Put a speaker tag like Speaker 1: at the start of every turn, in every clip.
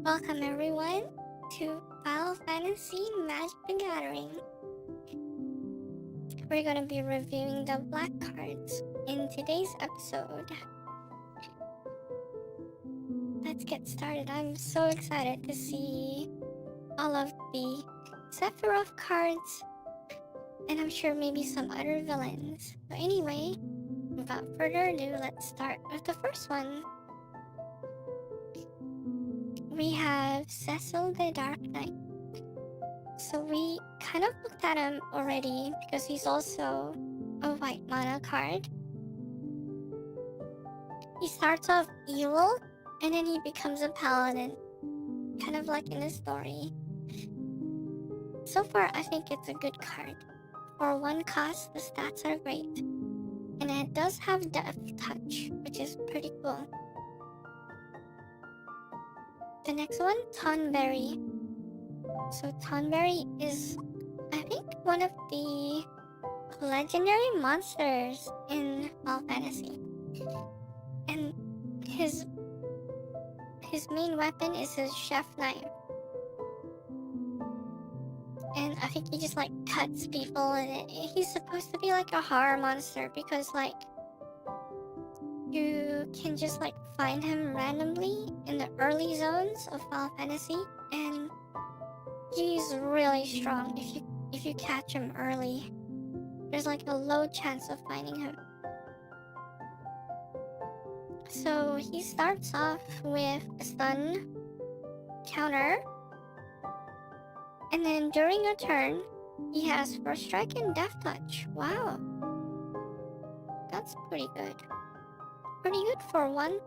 Speaker 1: Welcome everyone to Final Fantasy Magic the Gathering. We're gonna be reviewing the black cards in today's episode. Let's get started. I'm so excited to see all of the Sephiroth cards, and I'm sure maybe some other villains. So anyway, without further ado, let's start with the first one. We have Cecil the Dark Knight. So we kind of looked at him already because he's also a white mana card. He starts off evil and then he becomes a paladin, kind of like in the story. So far, I think it's a good card. For one cost, the stats are great. And it does have Death Touch, which is pretty cool. The next one, Tonberry. So Tonberry is, I think, one of the legendary monsters in Final Fantasy. And his main weapon is his chef knife. And I think he just like cuts people, and he's supposed to be like a horror monster because like you can just like find him randomly in the early zones of Final Fantasy, and he's really strong if you catch him early. There's like a low chance of finding him. So he starts off with a stun counter, and then during a turn, he has First Strike and Death Touch. Wow, that's pretty good. Pretty good for one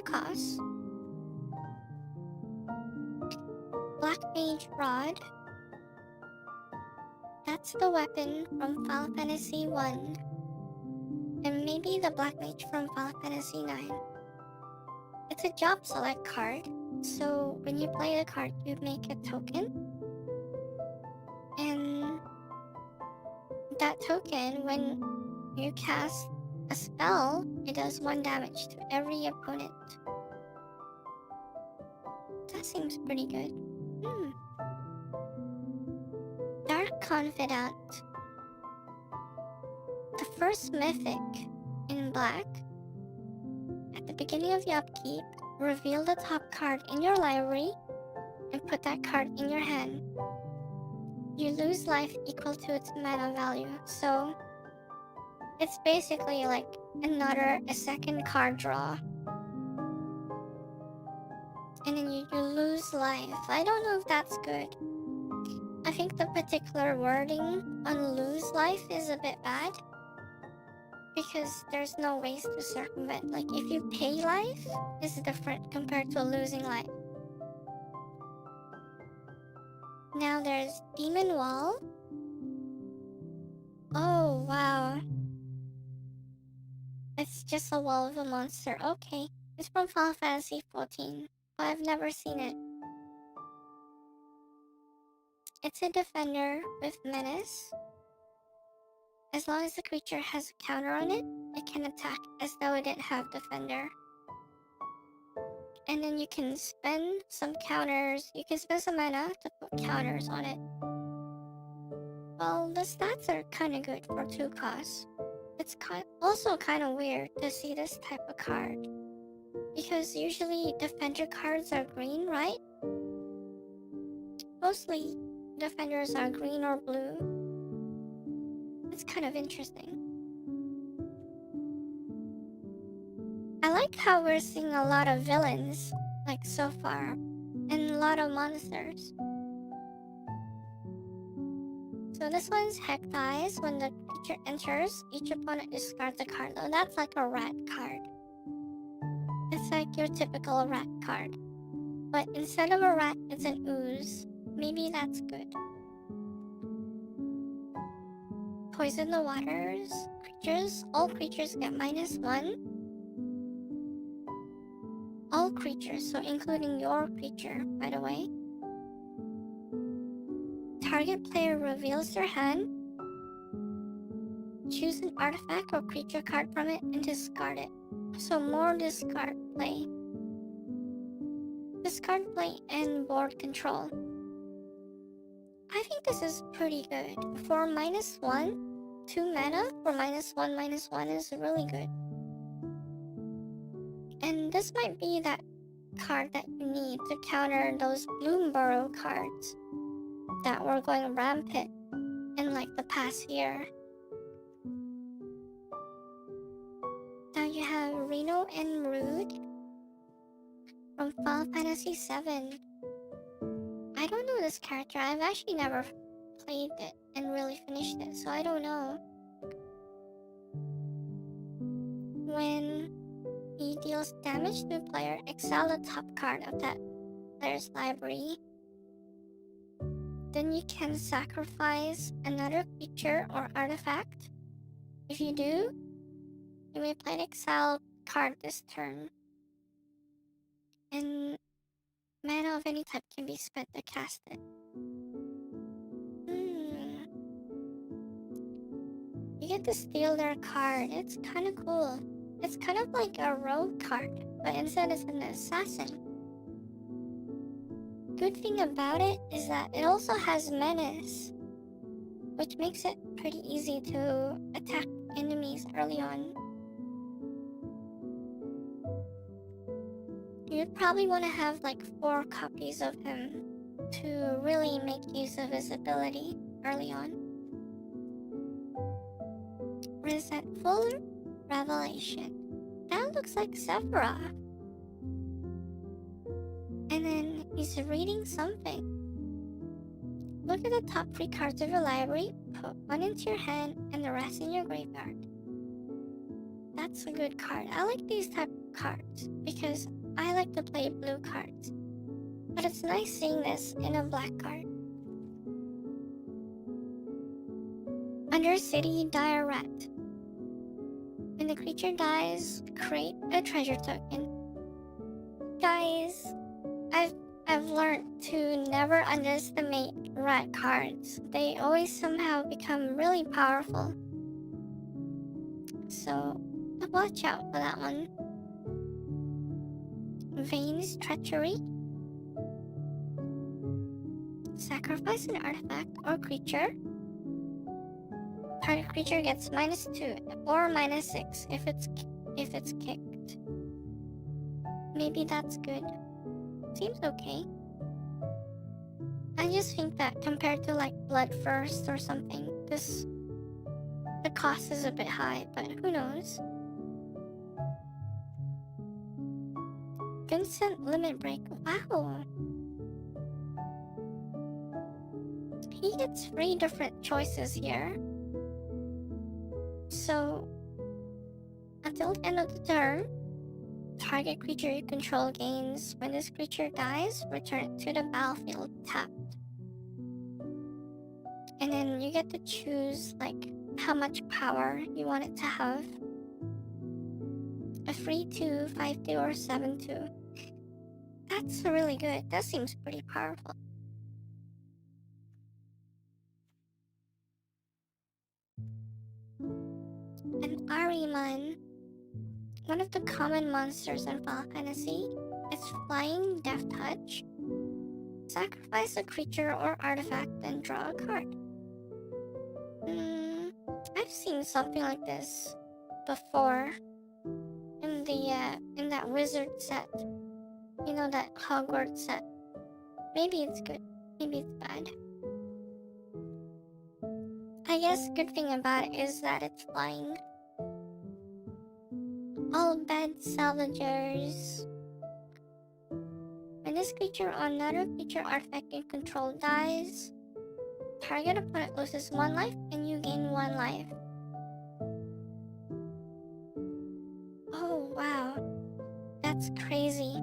Speaker 1: cost. Black Mage Rod. That's the weapon from Final Fantasy 1. And maybe the Black Mage from Final Fantasy 9. It's a job select card. So when you play the card, you make a token. And that token, when you cast a spell, it does 1 damage to every opponent. That seems pretty good. Dark Confidant. The first mythic in black. At the beginning of the upkeep, reveal the top card in your library and put that card in your hand. You lose life equal to its mana value. So it's basically like a second card draw. And then you lose life. I don't know if that's good. I think the particular wording on lose life is a bit bad, because there's no ways to circumvent. Like if you pay life, it's different compared to losing life. Now there's Demon Wall. Oh wow. It's just a wall of a monster. Okay. It's from Final Fantasy 14. But I've never seen it. It's a defender with menace. As long as the creature has a counter on it, it can attack as though it didn't have defender. And then you can spend some counters. You can spend some mana to put counters on it. Well, the stats are kind of good for 2 costs. It's also kind of weird to see this type of card, because usually defender cards are green, right? Mostly defenders are green or blue. It's kind of interesting. I like how we're seeing a lot of villains, like so far, and a lot of monsters. So this one's Heck Dies. When the creature enters, each opponent discards a card. Oh, that's like a rat card. It's like your typical rat card. But instead of a rat, it's an ooze. Maybe that's good. Poison the waters. Creatures. All creatures get -1. All creatures, so including your creature, by the way. Target player reveals their hand. Choose an artifact or creature card from it and discard it. So more discard play. This discard plate, and board control. I think this is pretty good. For -1, 2 mana for -1/-1 is really good. And this might be that card that you need to counter those Bloom Burrow cards that were going rampant in like the past year. Now you have Reno and Rude from Final Fantasy VII. I don't know this character. I've actually never played it and really finished it, so I don't know. When he deals damage to a player, exile the top card of that player's library. Then you can sacrifice another creature or artifact. If you do, you may play an exile card this turn. And mana of any type can be spent to cast it. You get to steal their card. It's kind of cool. It's kind of like a rogue card, but instead it's an assassin. Good thing about it is that it also has menace, which makes it pretty easy to attack enemies early on. You'd probably want to have like 4 copies of him to really make use of his ability early on. Resentful Revelation. That looks like Sephiroth. And then he's reading something. Look at the top 3 cards of your library, put 1 into your hand and the rest in your graveyard. That's a good card. I like these type of cards because I like to play blue cards. But it's nice seeing this in a black card. Undercity Dire Rat. When the creature dies, create a treasure token. Guys, I've learned to never underestimate rat cards. They always somehow become really powerful. So watch out for that one. Vane's Treachery. Sacrifice an artifact or creature. Target creature gets -2 or -6 if it's kicked. Maybe that's good. Seems okay. I just think that compared to like Bloodthirst or something, the cost is a bit high, but who knows? Vincent Limit Break. Wow. He gets 3 different choices here. So, until the end of the turn, target creature you control gains. When this creature dies, return it to the battlefield tapped. And then you get to choose like how much power you want it to have. A 3/2, 5/2, or 7/2. That's really good. That seems pretty powerful. And Ahriman, one of the common monsters in Final Fantasy, is Flying Death Touch. Sacrifice a creature or artifact and draw a card. I've seen something like this before in that wizard set. You know, that Hogwarts set. Maybe it's good, maybe it's bad. I guess good thing about it is that it's flying. All bed salvagers. When this creature or another creature artifact you control dies, target opponent loses 1 life and you gain 1 life. Oh wow, that's crazy.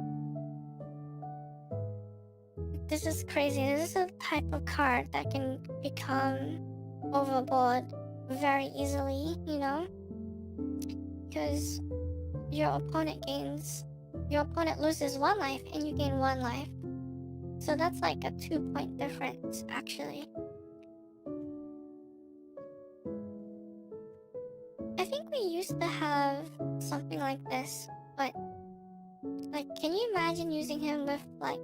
Speaker 1: This is crazy. This is a type of card that can become overboard very easily, you know? Because your opponent loses 1 life and you gain 1 life. So that's like a 2-point difference, actually. I think we used to have something like this, but Like, can you imagine using him with, like,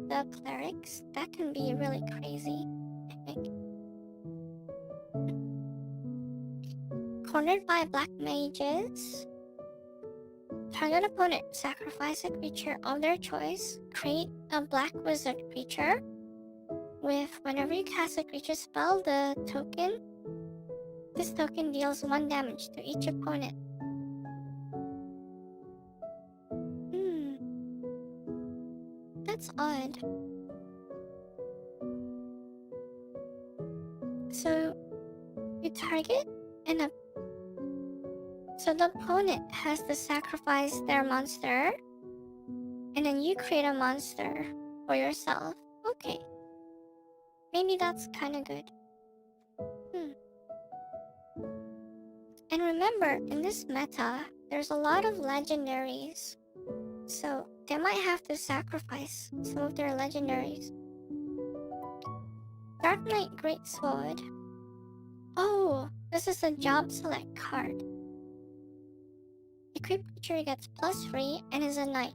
Speaker 1: the clerics? That can be really crazy, I think. Cornered by black mages. Target opponent, sacrifice a creature of their choice. Create a black wizard creature. With whenever you cast a creature spell, this token deals 1 damage to each opponent. That's odd. So you target so the opponent has to sacrifice their monster, and then you create a monster for yourself. Okay. Maybe that's kind of good. And remember, in this meta, there's a lot of legendaries. So they might have to sacrifice some of their legendaries. Dark Knight Greatsword. Oh, this is a job select card. Equipped creature gets +3 and is a knight.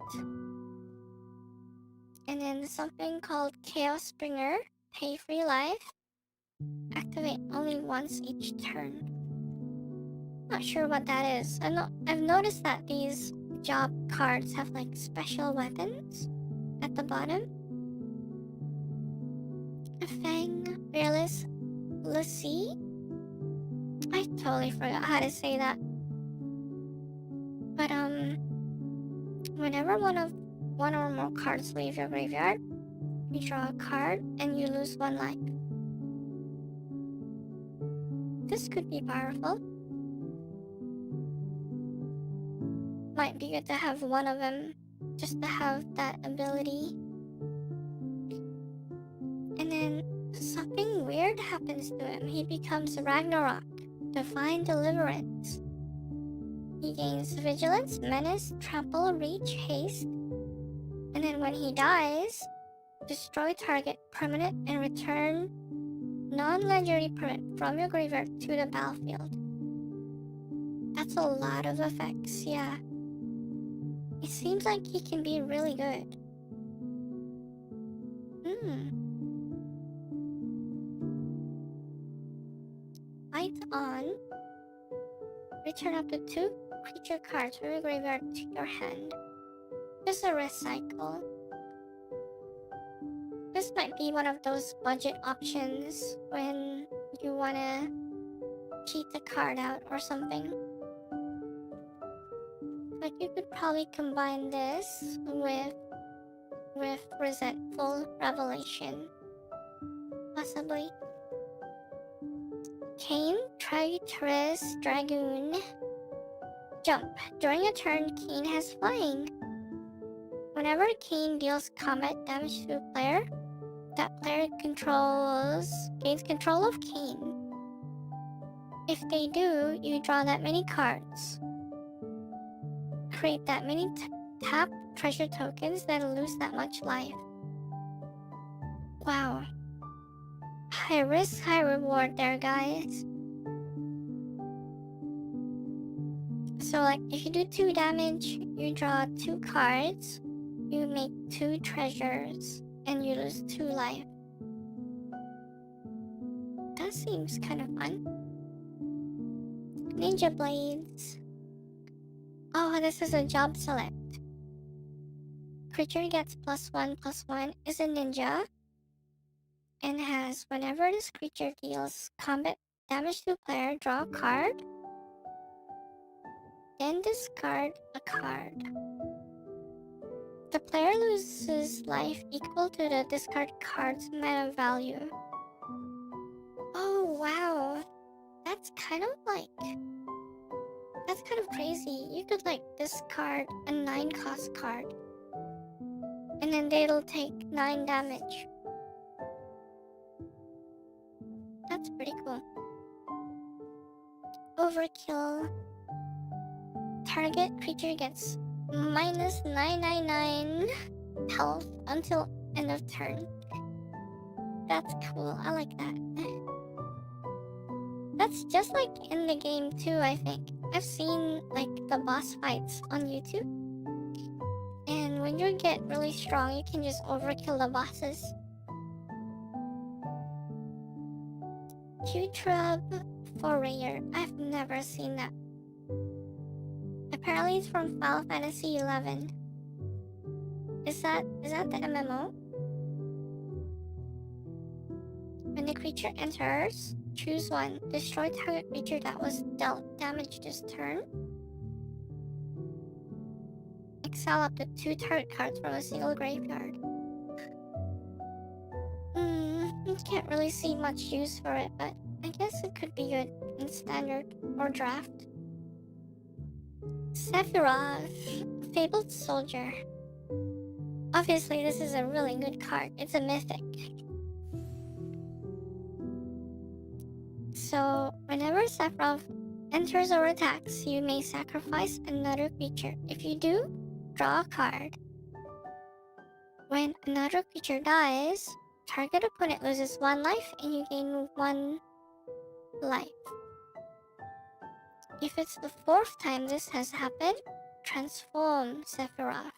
Speaker 1: And then something called Chaos Springer. Pay 3 life. Activate only once each turn. Not sure what that is. I've noticed that these job cards have like special weapons at the bottom. A Fang, Fearless, Lexi. I totally forgot how to say that. But whenever one or more cards leave your graveyard, you draw a card and you lose 1 life. This could be powerful. Might be good to have one of them, just to have that ability. And then something weird happens to him. He becomes Ragnarok, Divine Deliverance. He gains Vigilance, Menace, Trample, Reach, Haste. And then when he dies, destroy target permanent and return non-legendary permanent from your graveyard to the battlefield. That's a lot of effects, yeah. It seems like he can be really good. Fight on. Return up to 2 creature cards from your graveyard to your hand. Just a recycle. This might be one of those budget options when you wanna cheat a card out or something. Like you could probably combine this with Resentful Revelation. Possibly. Kane, Traitorous Dragoon. Jump. During a turn, Kane has flying. Whenever Kane deals combat damage to a player, that player gains control of Kane. If they do, you draw that many cards. Create that many tap treasure tokens, then lose that much life. Wow. High risk, high reward there, guys. So like, if you do 2 damage, you draw 2 cards, you make 2 treasures, and you lose 2 life. That seems kind of fun. Ninja Blades. Oh, this is a job select. Creature gets +1/+1, is a ninja, and has whenever this creature deals combat damage to a player, draw a card, then discard a card. The player loses life equal to the discard card's mana value. Oh wow, that's kind of crazy. You could like discard a 9 cost card, and then they'll take 9 damage. That's pretty cool. Overkill. Target creature gets -999 health until end of turn. That's cool. I like that. That's just like in the game too, I think. I've seen like the boss fights on YouTube, when you get really strong, you can just overkill the bosses. Q-Trub for rare. I've never seen that. Apparently it's from Final Fantasy 11. Is that the MMO? When the creature enters, choose one. Destroy target creature that was dealt damage this turn. Exile up to 2 target cards from a single graveyard. Can't really see much use for it, but I guess it could be good in standard or draft. Sephiroth, Fabled Soldier. Obviously, this is a really good card. It's a mythic. So, whenever Sephiroth enters or attacks, you may sacrifice another creature. If you do, draw a card. When another creature dies, target opponent loses 1 life and you gain 1 life. If it's the 4th time this has happened, transform Sephiroth.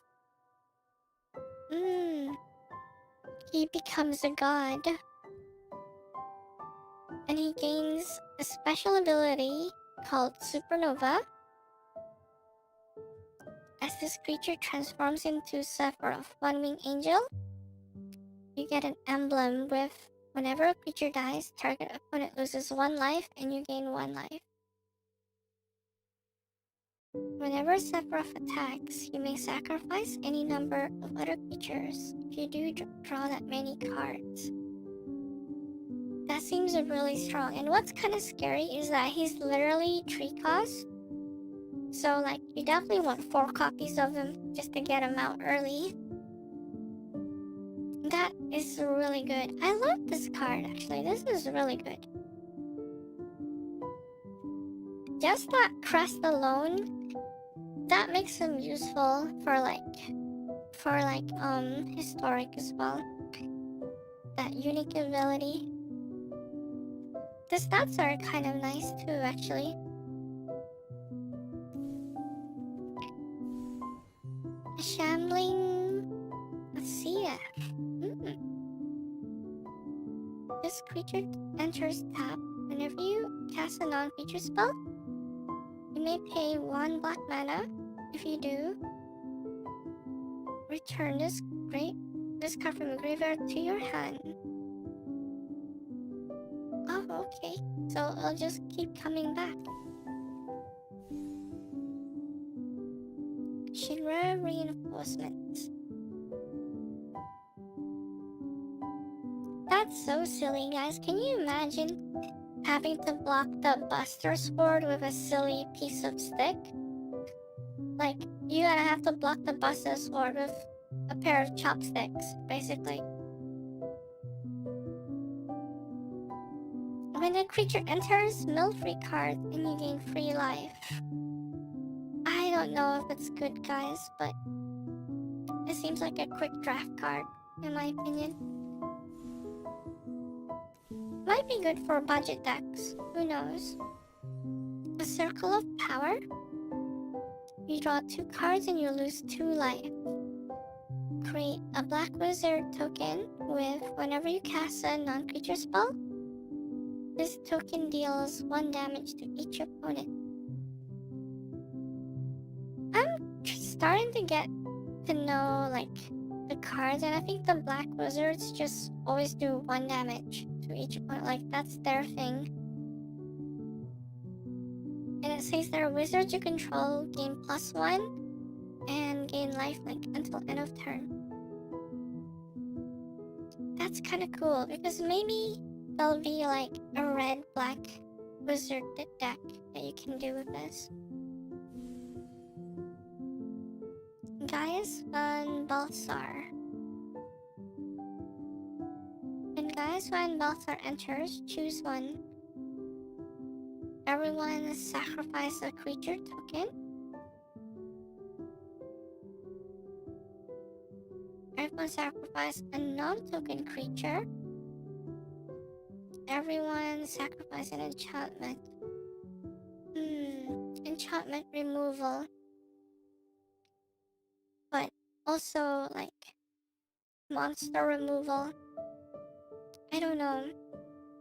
Speaker 1: He becomes a god. And he gains a special ability called Supernova. As this creature transforms into Sephiroth, One-Winged Angel, you get an emblem with whenever a creature dies, target opponent loses 1 life and you gain 1 life. Whenever Sephiroth attacks, you may sacrifice any number of other creatures. If you do, draw that many cards. That seems really strong. And what's kind of scary is that he's literally 3 cost. So, like, you definitely want 4 copies of him just to get him out early. That is really good. I love this card, actually. This is really good. Just that crest alone, that makes him useful for historic as well. That unique ability. The stats are kind of nice too, actually. A shambling. Let's see it. This creature enters tap. Whenever you cast a non-creature spell, you may pay 1 black mana. If you do, return this card from the graveyard to your hand. Oh, okay. So it'll just keep coming back. Shinra Reinforcement. That's so silly, guys. Can you imagine having to block the Buster Sword with a silly piece of stick? Like, you gotta have to block the Buster Sword with a pair of chopsticks, basically. When a creature enters, mill 3 cards and you gain 3 life. I don't know if it's good, guys, but it seems like a quick draft card, in my opinion. Might be good for budget decks, who knows? A Circle of Power. You draw 2 cards and you lose 2 life. Create a Black Wizard token with whenever you cast a non-creature spell, this token deals 1 damage to each opponent. I'm starting to get to know, like, the cards, and I think the Black Wizards just always do 1 damage to each opponent. Like, that's their thing. And it says there are wizards you control gain +1 and gain lifelink until end of turn. That's kind of cool because maybe there'll be like a red-black wizard deck that you can do with this. Gaius Van Balthasar. When Gaius Van Balthasar enters, choose 1. Everyone sacrifice a creature token. Everyone sacrifice a non-token creature. Everyone sacrifice an enchantment. Enchantment removal. But Also, like, monster removal. I don't know.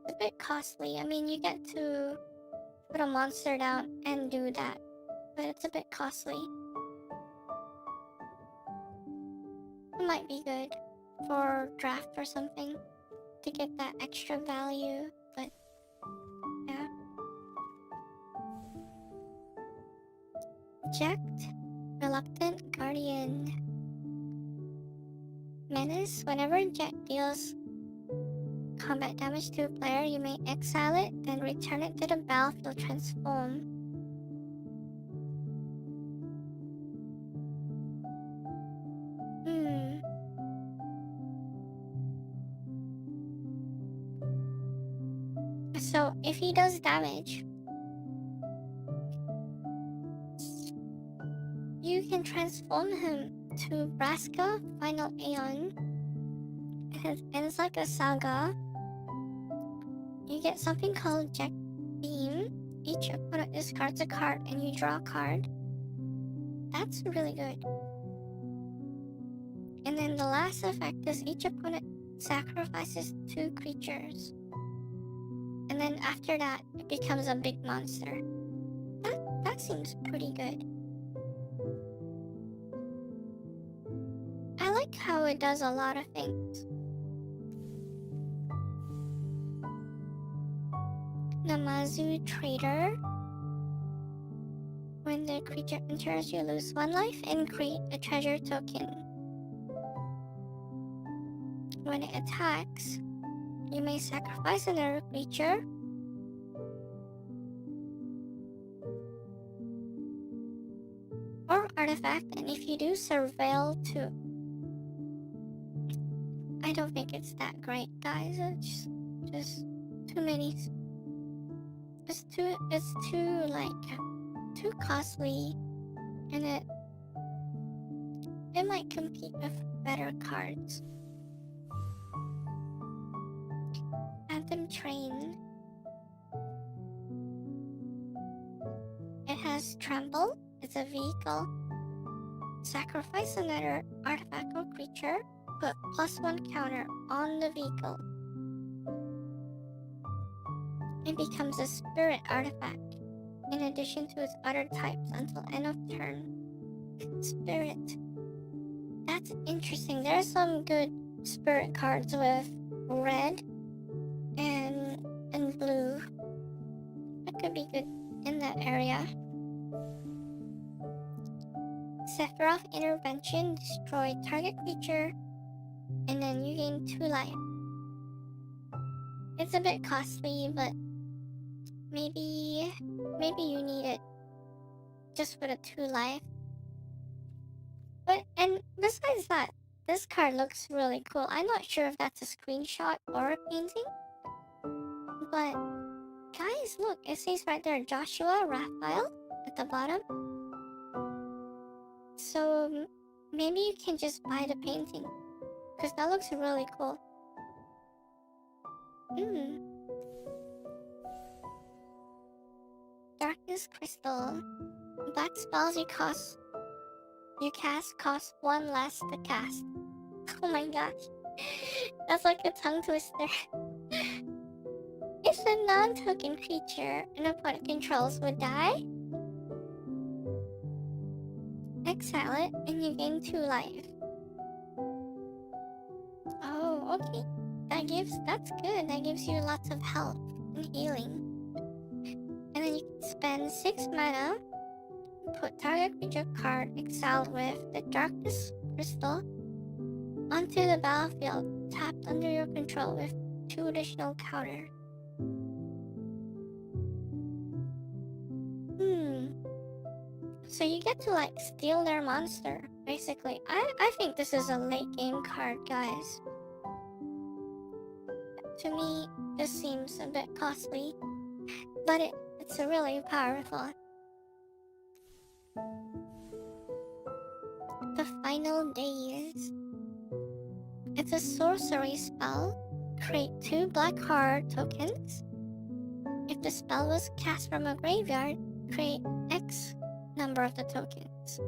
Speaker 1: It's a bit costly. I mean, you get to put a monster down and do that, but it's a bit costly. It might be good for draft or something to get that extra value, but yeah. Eject, Reluctant Guardian. Menace, whenever Jet deals combat damage to a player, you may exile it, then return it to the battlefield transform. So if he does damage, you can transform him to Braska Final Aeon. And it's like a saga. You get something called Jet Beam. Each opponent discards a card and you draw a card. That's really good. And then the last effect is each opponent sacrifices 2 creatures. And then after that, it becomes a big monster. That seems pretty good. I like how it does a lot of things. Namazu Trader. When the creature enters, you lose 1 life and create a treasure token. When it attacks, you may sacrifice another creature or artifact, and if you do, surveil 2. I don't think it's that great, guys. It's just too many. It's too like too costly, and it might compete with better cards. Anthem Train. It has Trample. It's a vehicle. Sacrifice another artifact or creature. Put +1 counter on the vehicle. It becomes a spirit artifact in addition to its other types until end of turn. Spirit. That's interesting. There are some good spirit cards with red and blue. That could be good in that area. Sephiroth Intervention. Destroy target creature and then you gain 2 life. It's a bit costly, but maybe you need it just for the 2 life. But and besides that, this card looks really cool. I'm not sure if that's a screenshot or a painting, but guys, look, it says right there Joshua Raphael at the bottom. So maybe you can just buy the painting because that looks really cool. Darkness Crystal. Black spells you cast cost 1 less to cast. Oh my gosh. That's like a tongue twister. If a non-token creature an opponent controls would die, exile it and you gain 2 life. Oh, okay. That's good. That gives you lots of health and healing. And then you can spend 6 mana, put target creature card exiled with the Darkness Crystal onto the battlefield, tapped under your control with 2 additional counter. So you get to like steal their monster, basically. I think this is a late game card, guys. To me, this seems a bit costly, but it's really powerful. The Final Days. It's a sorcery spell. Create 2 black heart tokens. If the spell was cast from a graveyard, create X number of the tokens.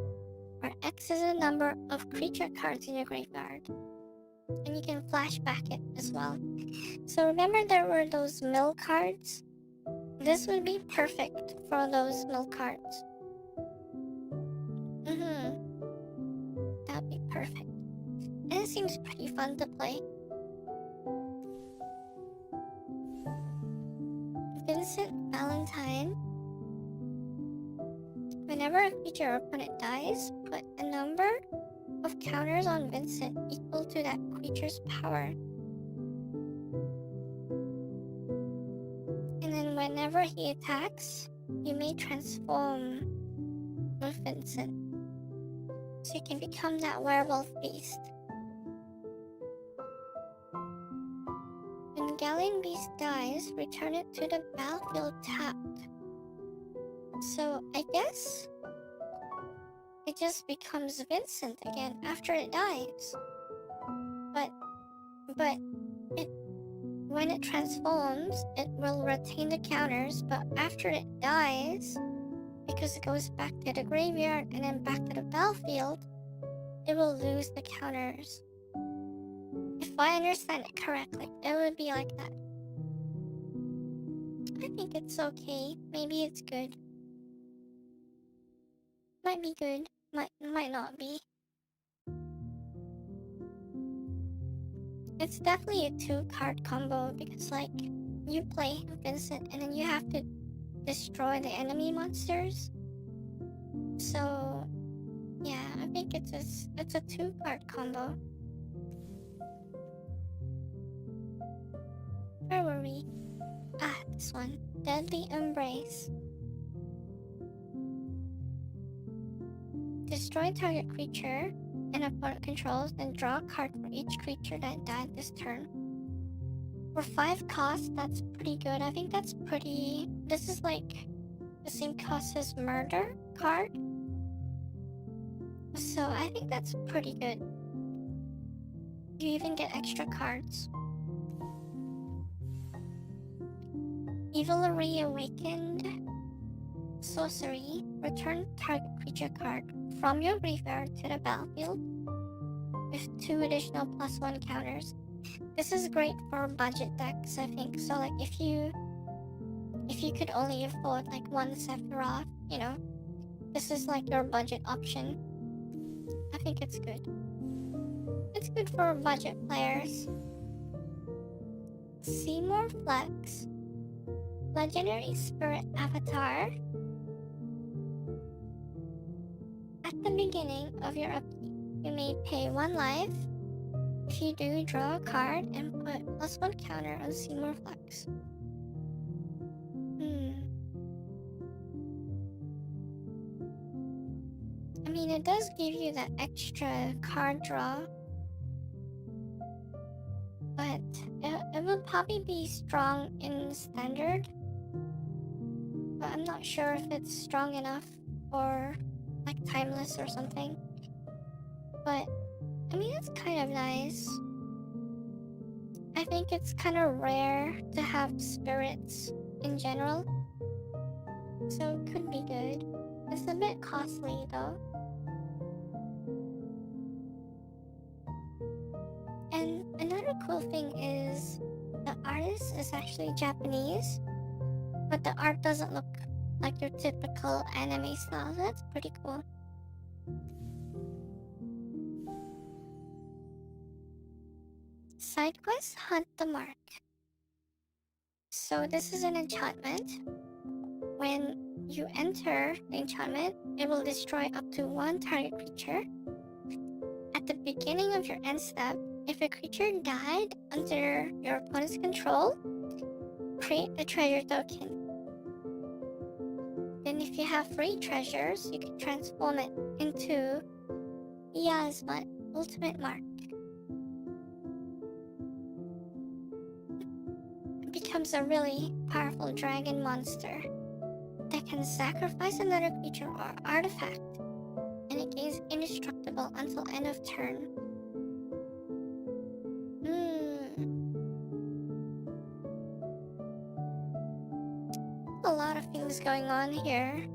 Speaker 1: where X is the number of creature cards in your graveyard. And you can flashback it as well. So remember there were those mill cards? This would be perfect for those mill cards. That'd be perfect. And it seems pretty fun to play. Vincent Valentine. Whenever a creature or opponent dies, put a number of counters on Vincent equal to that creature's power. And then whenever he attacks, you may transform with Vincent. So you can become that werewolf beast. When Galleon Beast dies, return it to the battlefield tapped. So I guess it just becomes Vincent again after it dies. But when it transforms, it will retain the counters, but after it dies, because it goes back to the graveyard and then back to the battlefield, it will lose the counters. If I understand it correctly, it would be like that. I think it's okay. Maybe it's good. Might be good. Might not be. It's definitely a 2-card combo because like you play Vincent and then you have to destroy the enemy monsters. So yeah, I think it's a 2-card combo. Where were we? Ah, this one. Deadly Embrace. Destroy target creature and opponent controls, then draw a card for each creature that died this turn. For 5 costs, that's pretty good. I think that's pretty... This is like the same cost as Murder card. So I think that's pretty good. You even get extra cards. Evil Reawakened. Sorcery. Return target creature card from your graveyard to the battlefield with 2 additional +1 counters. This is great for budget decks, I think. So like if you could only afford like 1 Sephiroth, you know, this is like your budget option. I think it's good. It's good for budget players. Seymour Flex. Legendary Spirit Avatar. At the beginning of your upkeep, you may pay 1 life. If you do, draw a card and put +1 counter on Seymour Flex. I mean, it does give you that extra card draw, but it will probably be strong in standard. But I'm not sure if it's strong enough or like timeless or something. But I mean, it's kind of nice. I think it's kind of rare to have spirits in general, so it could be good. It's a bit costly though. And another cool thing is the artist is actually Japanese, but the art doesn't look like your typical anime style. That's pretty cool. Side quest, Hunt the Mark. So this is an enchantment. When you enter the enchantment, it will destroy up to 1 target creature. At the beginning of your end step, if a creature died under your opponent's control, create a treasure token. Then if you have free treasures, you can transform it into Outsmart Ultimate Mark. It becomes a really powerful dragon monster that can sacrifice another creature or artifact, and it gains indestructible until end of turn. A lot of things going on here.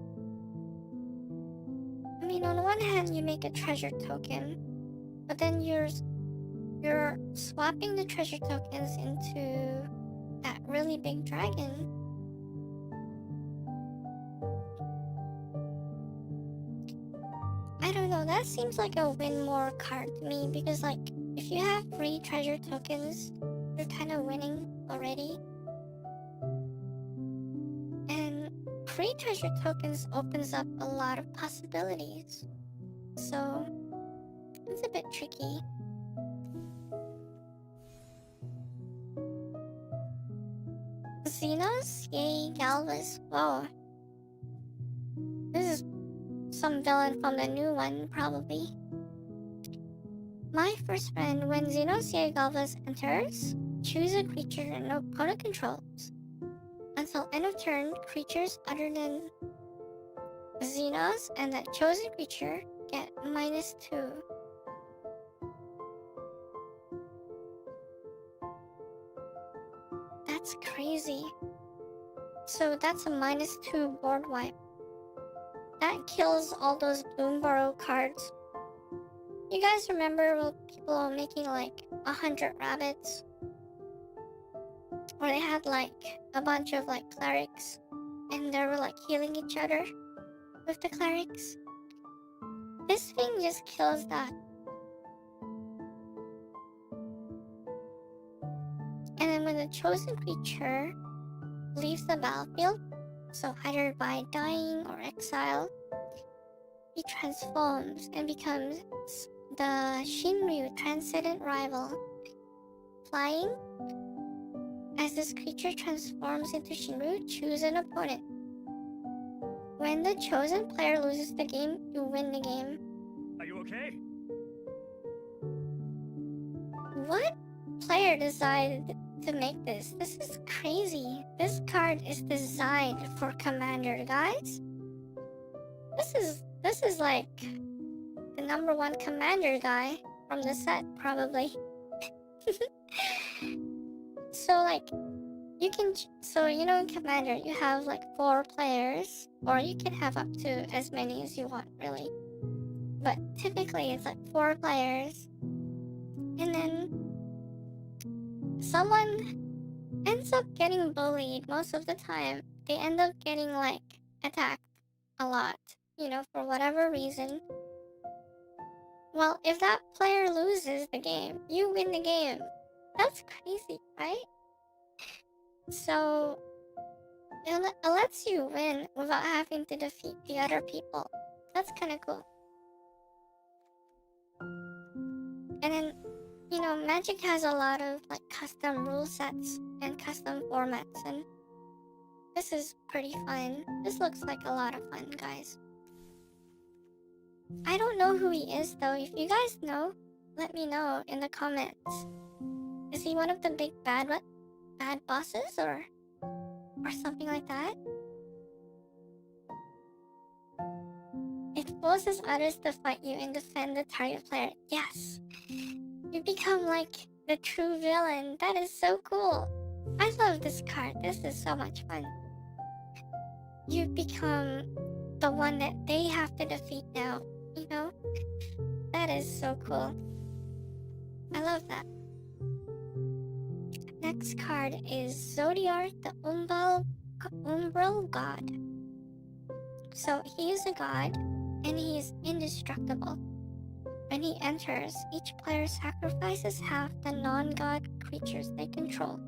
Speaker 1: I mean, on one one hand you make a treasure token, but then you're swapping the treasure tokens into that really big dragon. I don't know, that seems like a win more card to me, because like if you have free treasure tokens, you're kind of winning already. And free treasure tokens opens up a lot of possibilities. So it's a bit tricky. Xenos? Yay, Galvus. Whoa. This is some villain from the new one, probably. My first friend, when Xenos Yay Galvus enters, choose a creature no opponent controls. Until end of turn, creatures other than Xenos and that chosen creature get -2. That's crazy. So that's a -2 board wipe. That kills all those Bloomburrow cards. You guys remember when people were making like 100 rabbits? Or they had like a bunch of like clerics and they were like healing each other with the clerics? This thing just kills that. And then when the chosen creature leaves the battlefield, so either by dying or exile, he transforms and becomes the Shinryu Transcendent Rival. Flying, as this creature transforms into Shinryu, choose an opponent. When the chosen player loses the game, you win the game.
Speaker 2: Are you okay?
Speaker 1: What player decided to make this? This is crazy. This card is designed for Commander, guys. This is like the #1 Commander guy from the set, probably. So like, you can, so you know in Commander you have like 4 players, or you can have up to as many as you want, really. But typically it's like 4 players, and then someone ends up getting bullied most of the time. They end up getting like attacked a lot, you know, for whatever reason. Well, if that player loses the game, you win the game. That's crazy, right? So it lets you win without having to defeat the other people. That's kind of cool. And then, you know, Magic has a lot of like custom rule sets and custom formats, and this is pretty fun. This looks like a lot of fun, guys. I don't know who he is though. If you guys know, let me know in the comments. Is he one of the big bad bosses or something like that? It forces others to fight you and defend the target player. Yes. You become like the true villain. That is so cool. I love this card. This is so much fun. You become the one that they have to defeat now, you know? That is so cool. I love that. Next card is Zodiark, the Umbral God. So he is a god, and he is indestructible. When he enters, each player sacrifices half the non-god creatures they control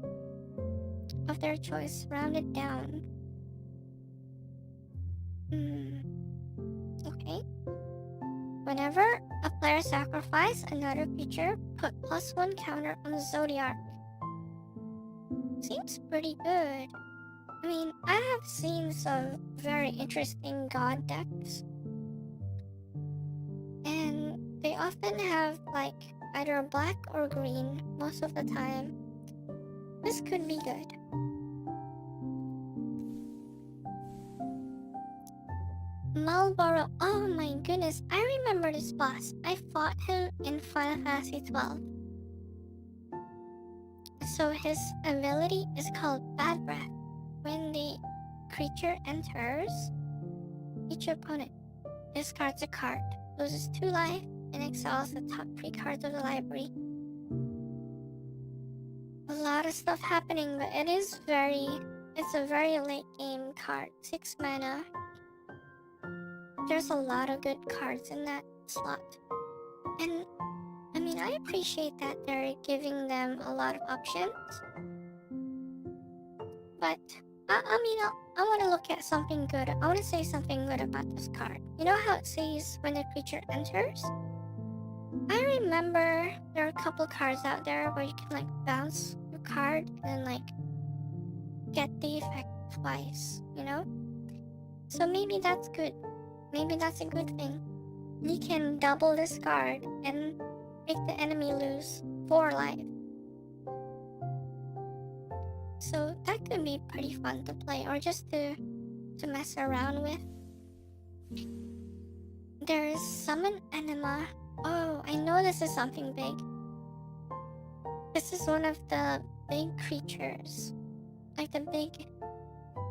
Speaker 1: of their choice, rounded down. Okay. Whenever a player sacrifices another creature, put +1 counter on the Zodiark. Seems pretty good. I mean, I have seen some very interesting god decks, and they often have like either black or green most of the time. This could be good. Marlboro. Oh my goodness, I remember this boss. I fought him in Final Fantasy 12. So his ability is called Bad Breath. When the creature enters, each opponent discards a card. loses 2 life, and exiles the top 3 cards of the library. A lot of stuff happening, but it's a very late game card. 6 mana. There's a lot of good cards in that slot. And I mean, I appreciate that they're giving them a lot of options. But I want to look at something good. I want to say something good about this card. You know how it says when the creature enters? I remember there are a couple cards out there where you can like bounce your card and then like get the effect twice, you know? So maybe that's good. Maybe that's a good thing. You can double this card and make the enemy lose 4 life. So that could be pretty fun to play or just to mess around with. There's Summon Enema. Oh, I know this is something big. This is one of the big creatures. Like the big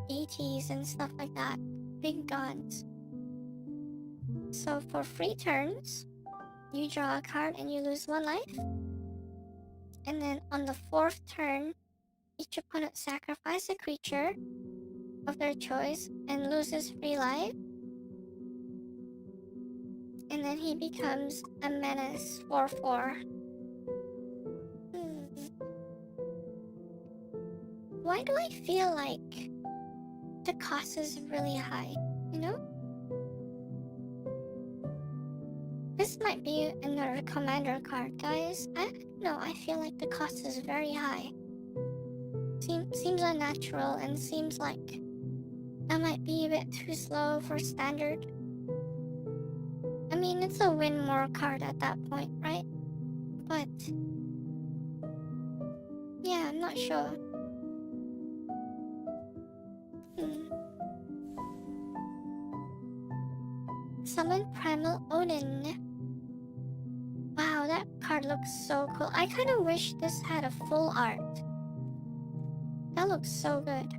Speaker 1: ATs and stuff like that. Big guns. So for 3 turns, you draw a card and you lose 1 life. And then on the 4th turn, each opponent sacrifices a creature of their choice and loses 3 life. And then he becomes a menace 4/4. Why do I feel like the cost is really high, you know? This might be another commander card, guys. I don't know, I feel like the cost is very high. Seems unnatural and seems like I might be a bit too slow for standard. I mean, it's a win more card at that point, right? But yeah, I'm not sure. Summon Primal Odin. Wow, that card looks so cool. I kind of wish this had a full art. That looks so good.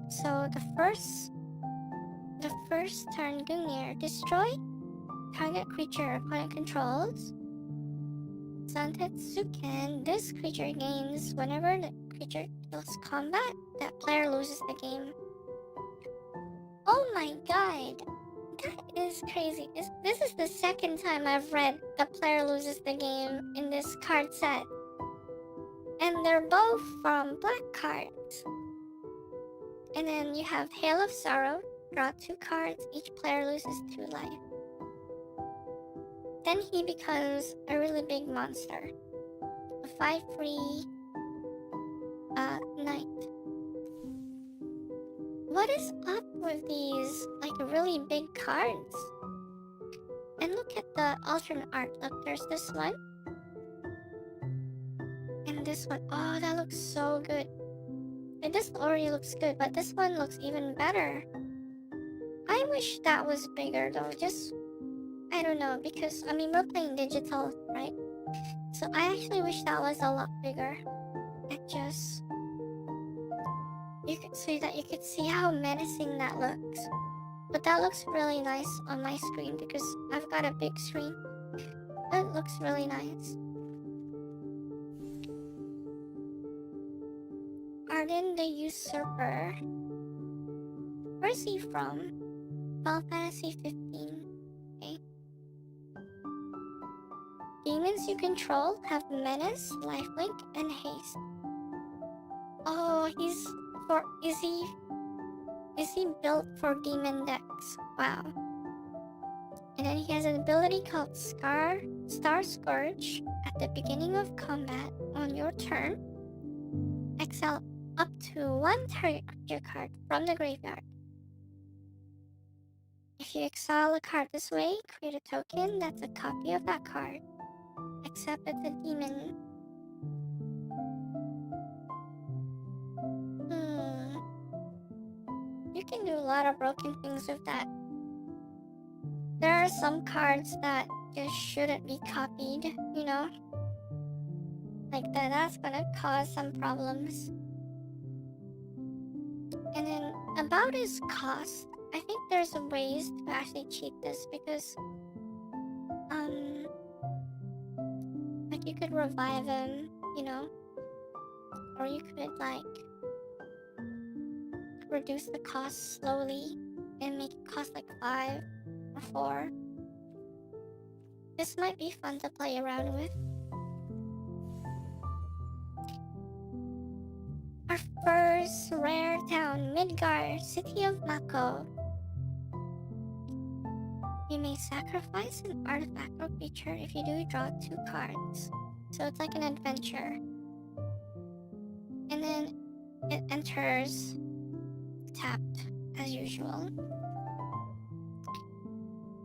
Speaker 1: So the first turn, Gungnir, destroy target creature opponent controls. Santetsuken, this creature gains whenever the creature kills combat, that player loses the game. Oh my god, that is crazy. This is the second time I've read the player loses the game in this card set. And they're both from black cards. And then you have Hail of Sorrow, draw 2 cards, each player loses 2 life. Then he becomes a really big monster. A 5/3 knight. What is up with these like really big cards? And look at the alternate art. Look, there's this one. And this one. Oh, that looks so good. And this already looks good, but this one looks even better. I wish that was bigger though. Just, I don't know, because I mean we're playing digital, right? So I actually wish that was a lot bigger. It just, so that you could see how menacing that looks. But that looks really nice on my screen because I've got a big screen. It looks really nice. Arden the Usurper. Where's he from? Final Fantasy 15. Okay. Demons you control have Menace, Lifelink, and Haste. Oh, is he built for demon decks? Wow. And then he has an ability called Star Scourge. At the beginning of combat on your turn, exile up to 1 target creature card from the graveyard. If you exile a card this way, create a token that's a copy of that card, except it's a demon. You can do a lot of broken things with that. There are some cards that just shouldn't be copied, you know? Like that's gonna cause some problems. And then about his cost, I think there's ways to actually cheat this because like you could revive him, you know, or you could like reduce the cost slowly and make it cost like 5 or 4. This might be fun to play around with. Our first rare town, Midgar, city of Mako. You may sacrifice an artifact or creature. If you do, draw 2 cards. So it's like an adventure. And then it enters tapped as usual.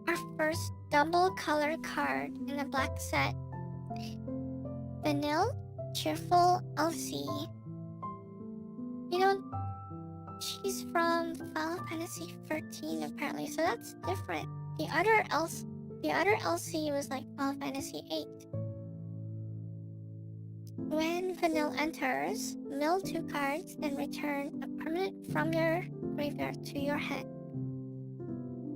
Speaker 1: Our first double color card in the black set. Vanille, cheerful Elsie. You know, she's from Final Fantasy 13 apparently, so that's different. The other Elsie was like Final Fantasy 8. When Vanille enters, mill 2 cards, then return a permanent from your graveyard to your hand.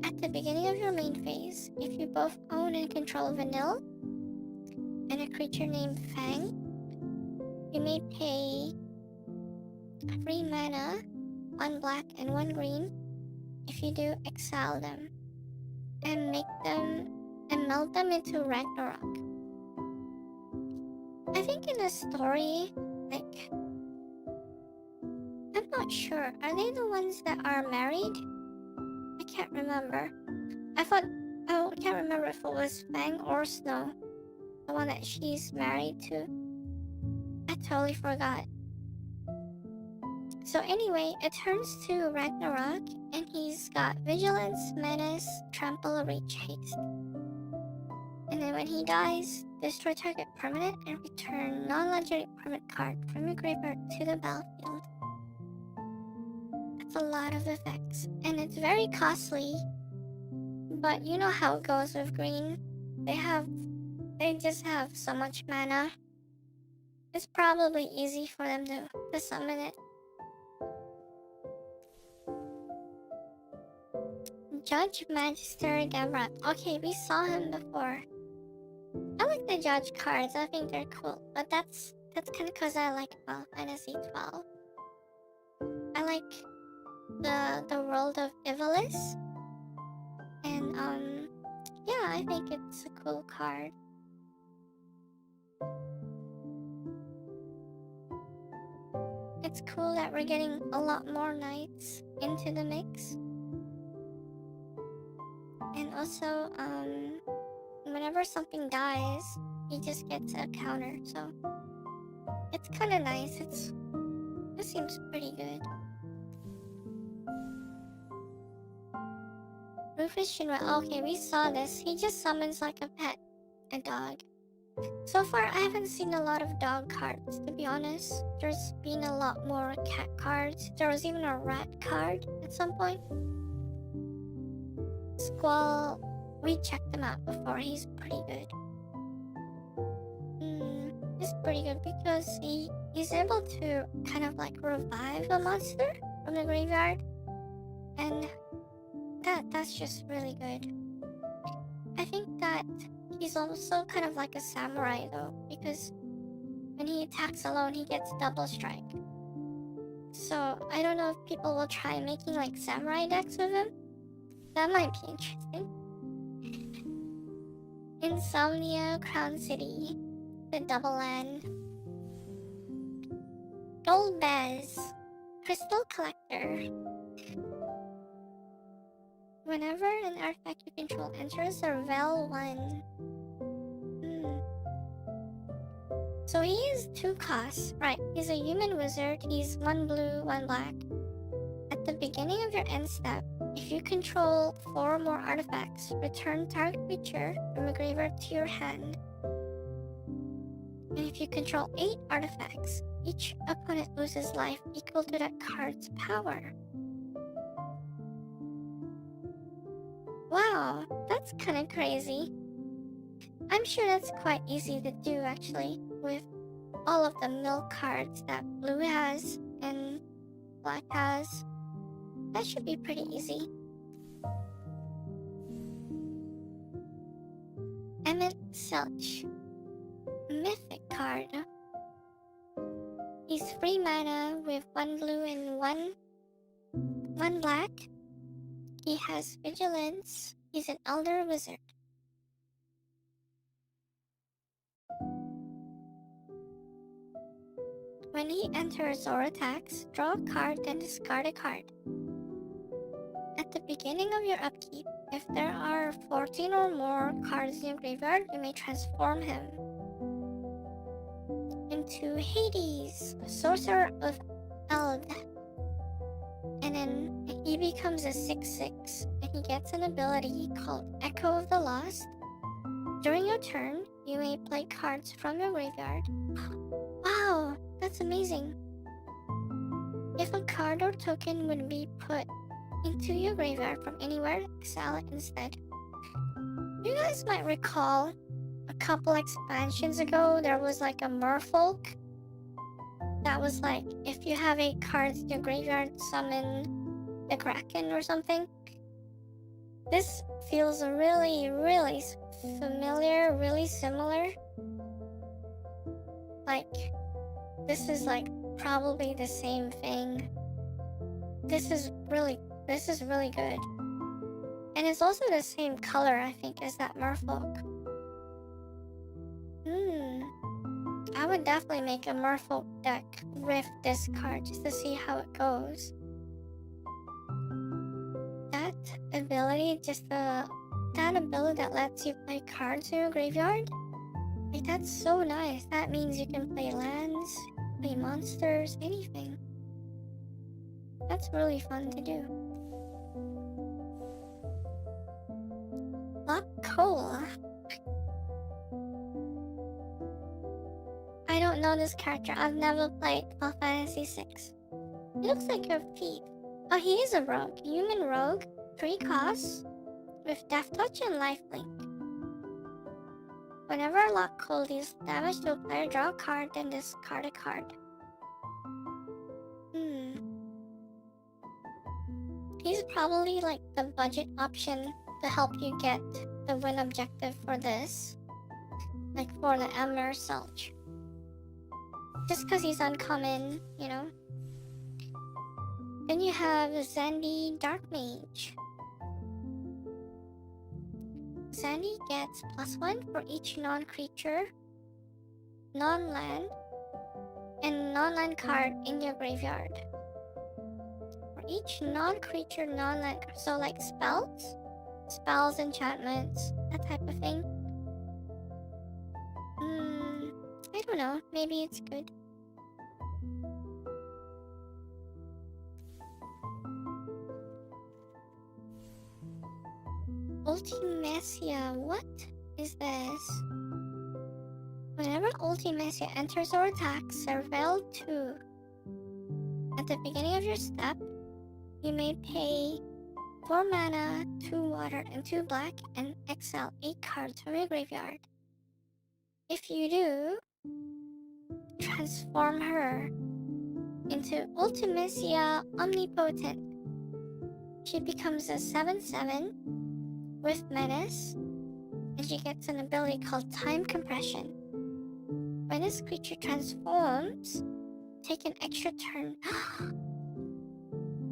Speaker 1: At the beginning of your main phase, if you both own and control Vanille and a creature named Fang, you may pay 3 mana, 1 black and 1 green. If you do, exile them and meld them into Ragnarok. I think in the story, like, I'm not sure. Are they the ones that are married? I can't remember. I can't remember if it was Fang or Snow, the one that she's married to. I totally forgot. So anyway, it turns to Ragnarok, and he's got Vigilance, Menace, Trample, Reach, Haste. And then when he dies, destroy target permanent and return non-legendary permanent card from your graveyard to the battlefield. That's a lot of effects, and it's very costly. But you know how it goes with green. They just have so much mana. It's probably easy for them to summon it. Judge Magister Gamrat. Okay, we saw him before. I like the judge cards. I think they're cool. But that's kind of because I like Final Fantasy 12. I like the world of Ivalice. And yeah, I think it's a cool card. It's cool that we're getting a lot more knights into the mix. And also, whenever something dies, he just gets a counter, so it's kind of nice. This seems pretty good. Rufus Shinra. Okay, we saw this. He just summons like a pet, a dog. So far, I haven't seen a lot of dog cards, to be honest. There's been a lot more cat cards. There was even a rat card at some point. Squall, we checked him out before. He's pretty good. He's pretty good because he's able to kind of like revive a monster from the graveyard, and that's just really good. I think that he's also kind of like a samurai though, because when he attacks alone, he gets double strike. So I don't know if people will try making like samurai decks with him. That might be interesting. Insomnia, Crown City, the Double N. Golbez, Crystal Collector. Whenever an artifact you control enters a Vel 1. So he is 2 costs. Right, he's a human wizard. He's 1 blue, 1 black. At the beginning of your end step, if you control 4 or more artifacts, return target creature from a graveyard to your hand. And if you control 8 artifacts, each opponent loses life equal to that card's power. Wow, that's kind of crazy. I'm sure that's quite easy to do actually, with all of the milk cards that blue has and black has. That should be pretty easy. meant Selch. Mythic card. He's 3 mana with 1 blue and 1 black. He has vigilance. He's an elder wizard. When he enters or attacks, draw a card, then discard a card. At the beginning of your upkeep, if there are 14 or more cards in your graveyard, you may transform him into Hades, Sorcerer of Eld. And then he becomes a 6/6, and he gets an ability called Echo of the Lost. During your turn, you may play cards from your graveyard. Wow, that's amazing. If a card or token would be put into your graveyard from anywhere, exile it instead. You guys might recall a couple expansions ago, there was like a merfolk that was like, if you have a card in your graveyard, summon the Kraken or something. This feels really, really familiar, really similar. Like, this is like probably the same thing. This is really good. And it's also the same color, I think, as that merfolk. I would definitely make a merfolk deck with this card just to see how it goes. That ability, that ability that lets you play cards in your graveyard, like, that's so nice. That means you can play lands, play monsters, anything. That's really fun to do. Lock Cole. I don't know this character. I've never played Final Fantasy VI. He looks like a thief. Oh, he is a rogue. Human rogue. 3 costs. With Death Touch and Lifelink. Whenever Lock Cole deals damage to a player, draw a card, then discard a card. He's probably like the budget option to help you get the win objective for this. Like for the Emmer Selch. Just because he's uncommon, you know. Then you have Zandy Dark Mage. Zandy gets +1 for each non-creature, non-land, and non-land card in your graveyard. For each non-creature, non-land card, so like spells, enchantments, that type of thing. I don't know, maybe it's good. Ultimecia, what is this? Whenever Ultimecia enters or attacks, surveil 2. At the beginning of your step, you may pay 4 mana, 2 water, and 2 black, and exile 8 cards from your graveyard. If you do, transform her into Ultimecia Omnipotent. She becomes a 7/7 with Menace, and she gets an ability called Time Compression. When this creature transforms, take an extra turn.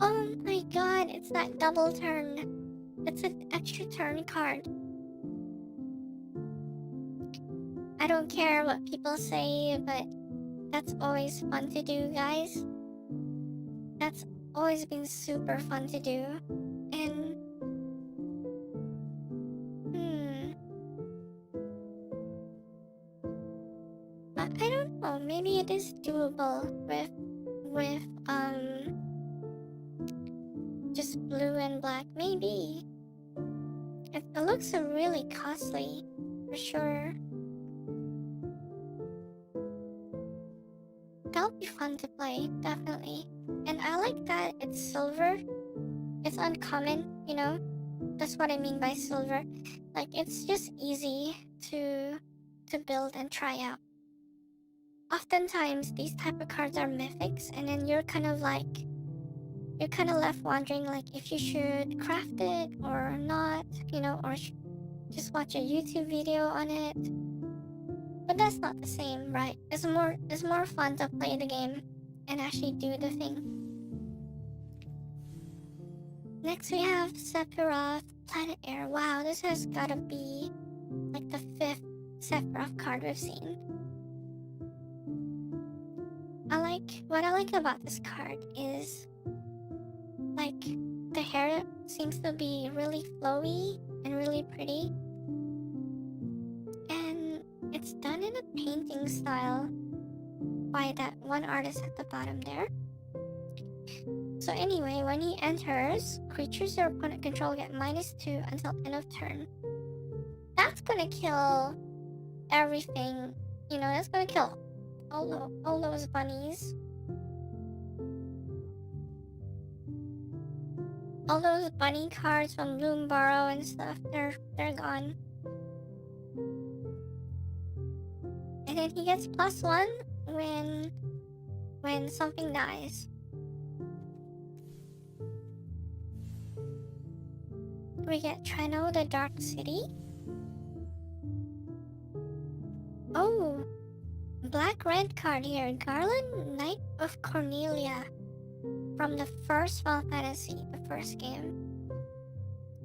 Speaker 1: Oh my god, it's that double turn. It's an extra turn card. I don't care what people say, but that's always fun to do, guys. That's always been super fun to do. And I don't know, maybe it is doable with just blue and black, maybe. It looks really costly, for sure. That'll be fun to play, definitely. And I like that it's silver. It's uncommon, you know? That's what I mean by silver. Like, it's just easy to build and try out. Oftentimes, these type of cards are mythics, and then you're kind of left wondering, like, if you should craft it or not, you know, or just watch a YouTube video on it. But that's not the same, right? It's more fun to play the game and actually do the thing. Next we have Sephiroth Planet Air. Wow, this has gotta be like the 5th Sephiroth card we've seen. What I like about this card is like the hair seems to be really flowy and really pretty. And it's done in a painting style by that one artist at the bottom there. So anyway, when he enters, creatures your opponent control get -2 until end of turn. That's gonna kill everything. You know, that's gonna kill all those bunnies. All those bunny cards from Bloomburrow and stuff, they're gone. And then he gets +1 when something dies. We get Treno the Dark City. Oh, black-red card here. Garland, Knight of Cornelia. From the first Final Fantasy, the first game.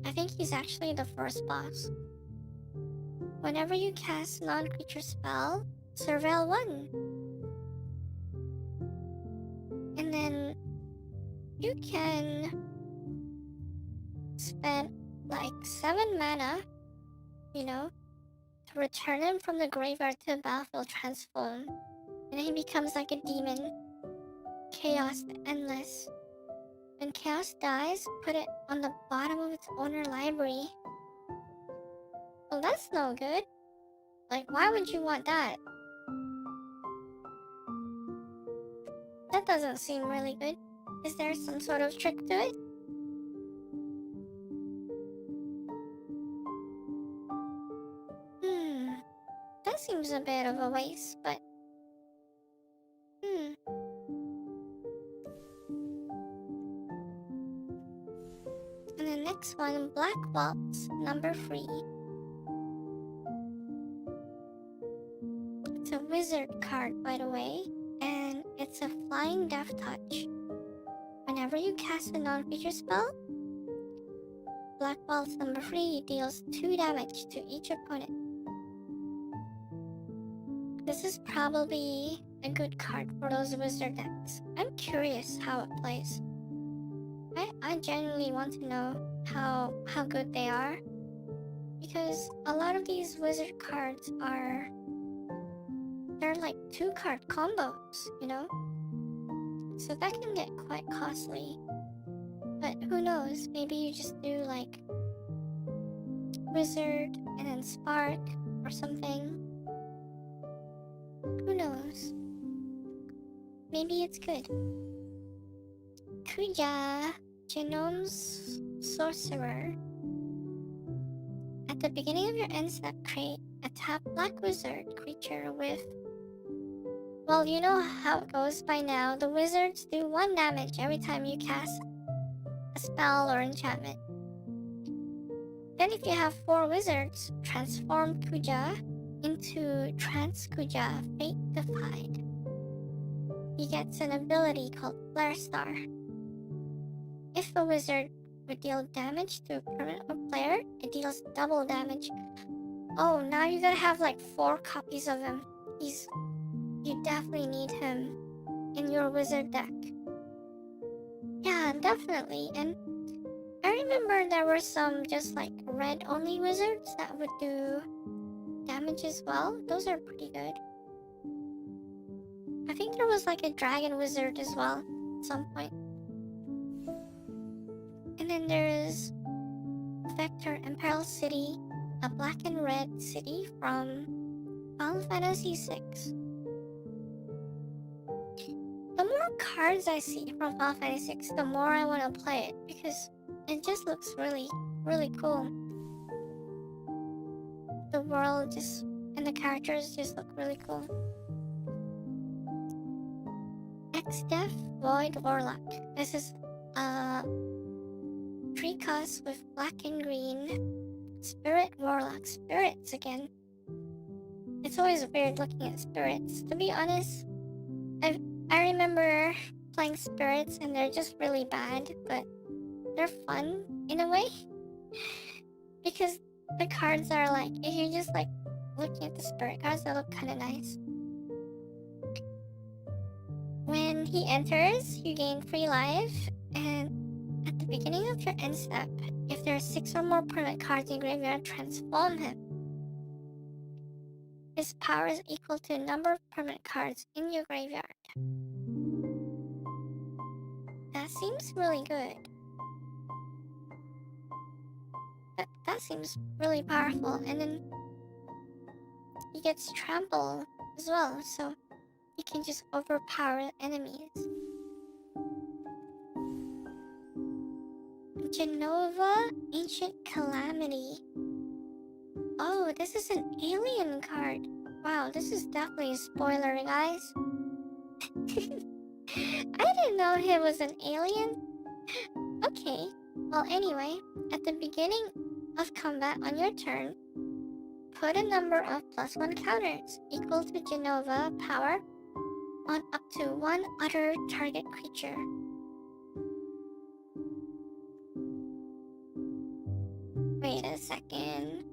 Speaker 1: I think he's actually the first boss. Whenever you cast non-creature spell, surveil 1. And then you can spend like 7 mana, you know, to return him from the graveyard to the battlefield transform. And then he becomes like a demon. Chaos Endless. When Chaos dies, put it on the bottom of its owner library. Well, that's no good. Like, why would you want that? That doesn't seem really good. Is there some sort of trick to it? That seems a bit of a waste, but... And the next one, Black Waltz, number 3. It's a wizard card, by the way, and it's a flying death touch. Whenever you cast a non-creature spell, Black Waltz number 3 deals 2 damage to each opponent. This is probably a good card for those wizard decks. I'm curious how it plays. I genuinely want to know how good they are, because a lot of these wizard cards they're like 2-card combos, you know? So that can get quite costly. But who knows, maybe you just do like wizard and then spark or something. Who knows? Maybe it's good. Kuja, Genome's Sorcerer. At the beginning of your end step, create a tap black wizard creature with... Well, you know how it goes by now. The wizards do 1 damage every time you cast a spell or enchantment. Then if you have 4 wizards, transform Kuja into Trans Kuja, Fate Defied. He gets an ability called Flare Star. If a wizard would deal damage to a permanent or player, it deals double damage. Oh, now you gotta have like 4 copies of him. You definitely need him in your wizard deck. Yeah, definitely. And I remember there were some just like red only wizards that would do damage as well. Those are pretty good. I think there was like a dragon wizard as well at some point. And then there's Vector Imperial City, a black and red city from Final Fantasy VI. The more cards I see from Final Fantasy VI, the more I want to play it, because it just looks really, really cool. The world and the characters just look really cool. X-Def Void Warlock. This is 3 costs with black and green. Spirit Warlock. Spirits again. It's always weird looking at spirits. To be honest, I remember playing spirits and they're just really bad, but they're fun in a way. Because the cards are like, if you're just like looking at the spirit cards, they look kind of nice. When he enters, you gain free life, and at the beginning of your end step, if there are 6 or more permanent cards in your graveyard, transform him. His power is equal to the number of permanent cards in your graveyard. That seems really good. That seems really powerful, and then he gets trample as well, so he can just overpower enemies. Genova, Ancient Calamity. Oh, this is an alien card. Wow, this is definitely a spoiler, guys. I didn't know he was an alien. Okay, well anyway, at the beginning of combat on your turn, put a number of +1 counters equal to Genova power on up to 1 other target creature. Wait a second.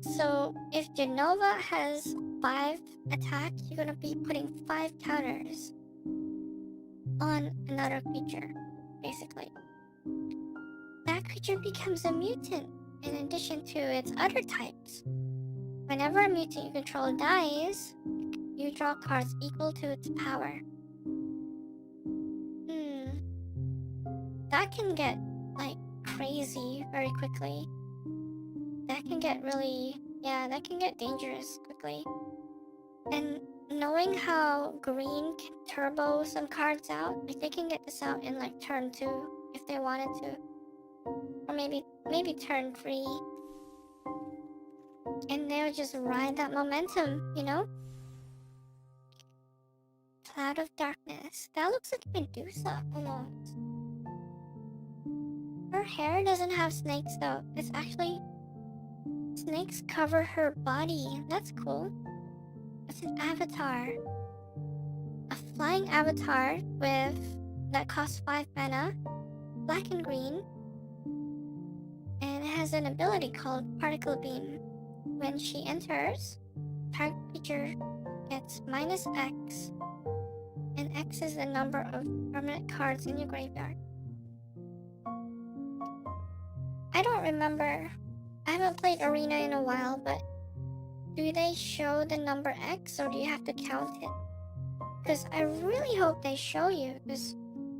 Speaker 1: So if Genova has 5 attack, you're gonna be putting 5 counters on another creature, basically. That creature becomes a mutant in addition to its other types. Whenever a mutant you control dies, you draw cards equal to its power. That can get like crazy very quickly. That can get that can get dangerous quickly. And knowing how green can turbo some cards out, like they can get this out in like turn 2 if they wanted to. Or maybe turn 3. And they'll just ride that momentum, you know? Cloud of Darkness. That looks like Medusa almost. Her hair doesn't have snakes though. It's actually snakes cover her body. That's cool. It's an avatar. A flying avatar that costs 5 mana, black and green, and it has an ability called Particle Beam. When she enters, target creature gets -X, and X is the number of permanent cards in your graveyard. I don't remember. I haven't played Arena in a while, but do they show the number X or do you have to count it? Because I really hope they show you, because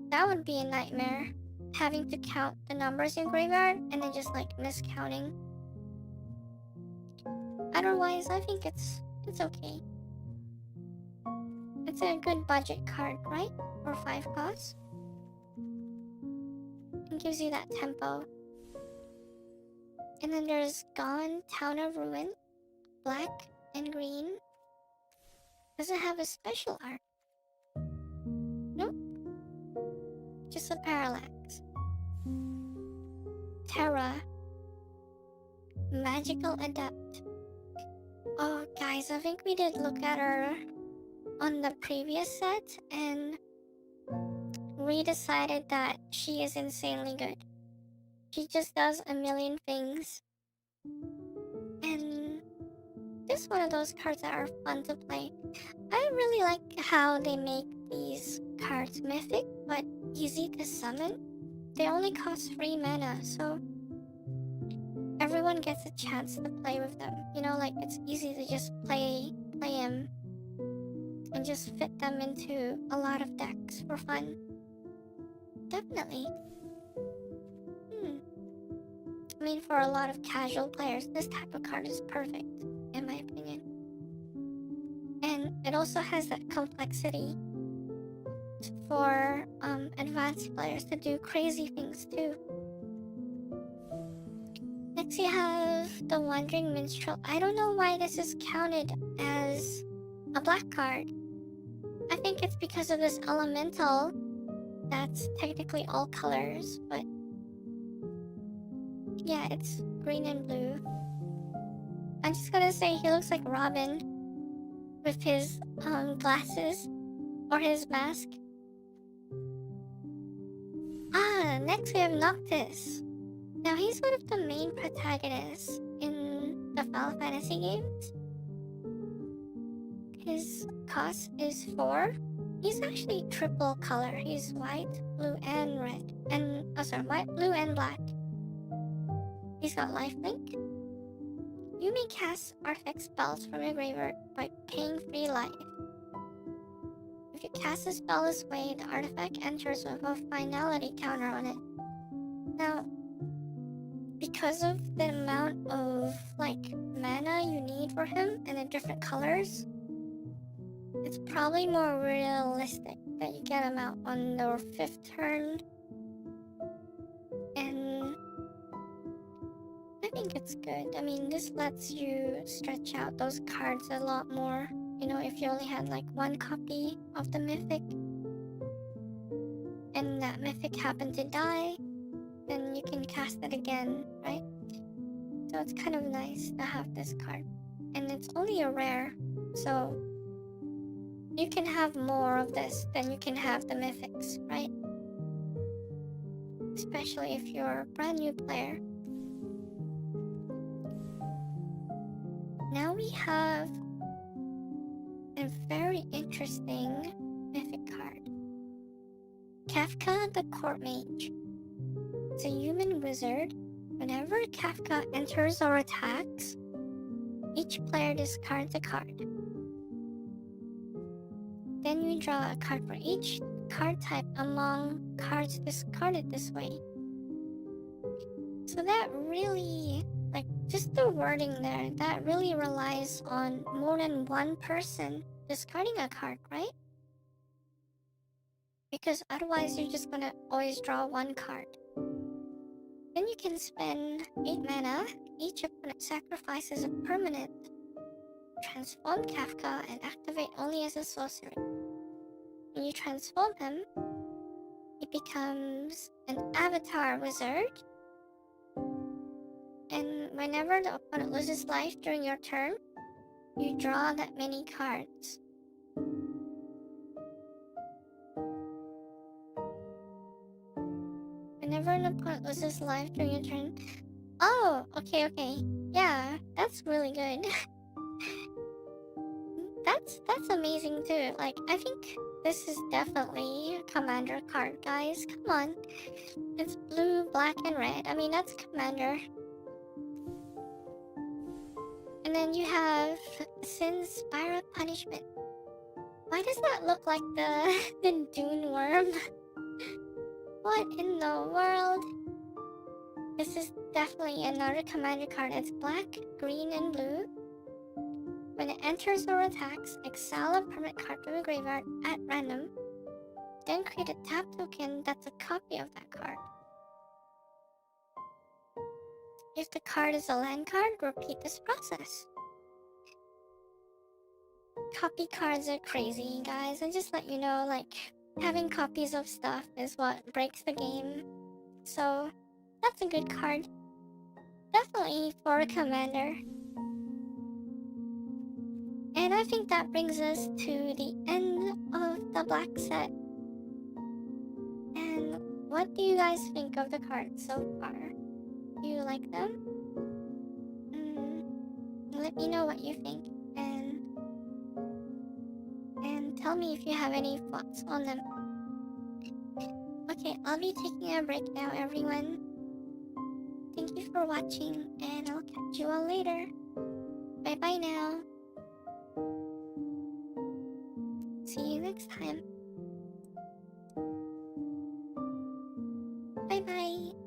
Speaker 1: that would be a nightmare. Having to count the numbers in graveyard and then just like miscounting. Otherwise, I think it's okay. It's a good budget card, right? For 5 costs. It gives you that tempo. And then there's Gone, Town of Ruin, black and green. Does it have a special art? Nope. Just a parallax. Terra. Magical Adept. Oh, guys, I think we did look at her on the previous set, and we decided that she is insanely good. She just does a million things. And this is one of those cards that are fun to play. I really like how they make these cards mythic, but easy to summon. They only cost 3 mana, so everyone gets a chance to play with them. You know, like it's easy to just play them and just fit them into a lot of decks for fun. Definitely. I mean, for a lot of casual players, this type of card is perfect, in my opinion. And it also has that complexity for advanced players to do crazy things too. Next you have the Wandering Minstrel. I don't know why this is counted as a black card. I think it's because of this elemental that's technically all colors, but Yeah, it's green and blue. I'm just gonna say he looks like Robin with his glasses or his mask. Next we have Noctis. Now he's one of the main protagonists in the Final Fantasy games. His cost is 4. He's actually triple color. He's white, blue, and red. White, blue, and black. He's got lifelink. You may cast artifact spells from your graveyard by paying 3 life. If you cast a spell this way, the artifact enters with a finality counter on it. Now, because of the amount of mana you need for him and the different colors, it's probably more realistic that you get him out on the 5th turn. And I think it's good. I mean, this lets you stretch out those cards a lot more. You know, if you only had like 1 copy of the mythic and that mythic happened to die, then you can cast it again, right? So it's kind of nice to have this card. And it's only a rare, so you can have more of this than you can have the mythics, right? Especially if you're a brand new player. Now we have a very interesting mythic card. Kafka the Court Mage. It's a human wizard. Whenever Kafka enters or attacks, each player discards a card. Then you draw a card for each card type among cards discarded this way. So that really, just the wording there, that really relies on more than 1 person discarding a card, right? Because otherwise you're just gonna always draw 1 card. Then you can spend 8 mana. Each opponent sacrifices a permanent. Transform Kafka and activate only as a sorcery. When you transform him, he becomes an avatar wizard. And whenever the opponent loses life during your turn, you draw that many cards. Whenever an opponent loses life during your turn... Oh, okay. Yeah, that's really good. That's amazing too. I think this is definitely a commander card, guys. Come on. It's blue, black, and red. I mean, that's commander. And then you have Sin's Spiral Punishment. Why does that look like the Dune Worm? What in the world? This is definitely another commander card. It's black, green, and blue. When it enters or attacks, exile a permanent card from the graveyard at random. Then create a tap token that's a copy of that card. If the card is a land card, repeat this process. Copy cards are crazy, guys. I just let you know, having copies of stuff is what breaks the game. So, that's a good card. Definitely for a commander. And I think that brings us to the end of the black set. And what do you guys think of the cards so far? Do you like them? Let me know what you think. And tell me if you have any thoughts on them. Okay, I'll be taking a break now, everyone. Thank you for watching, and I'll catch you all later. Bye-bye now. See you next time. Bye-bye.